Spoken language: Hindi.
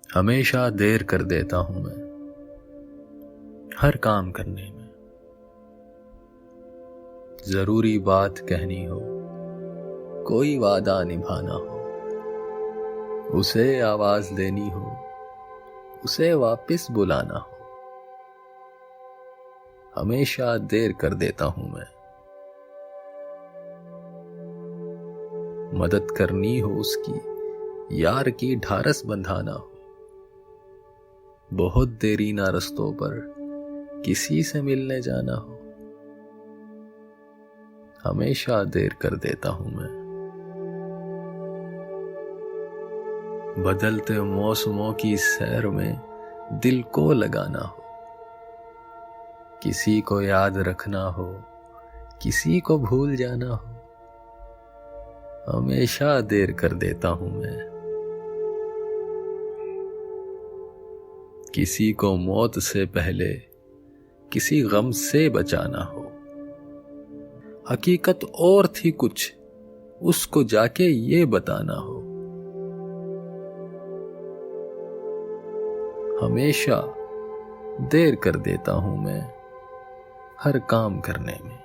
हमेशा देर कर देता हूं मैं हर काम करने में। जरूरी बात कहनी हो, कोई वादा निभाना हो, उसे आवाज देनी हो, उसे वापस बुलाना हो, हमेशा देर कर देता हूं मैं। मदद करनी हो उसकी, यार की ढारस बंधाना हो, बहुत देरी ना रस्तों पर किसी से मिलने जाना हो, हमेशा देर कर देता हूं मैं। बदलते मौसमों की सैर में दिल को लगाना हो, किसी को याद रखना हो, किसी को भूल जाना हो, हमेशा देर कर देता हूं मैं। किसी को मौत से पहले किसी गम से बचाना हो, हकीकत और थी कुछ उसको जाके ये बताना हो, हमेशा देर कर देता हूं मैं हर काम करने में।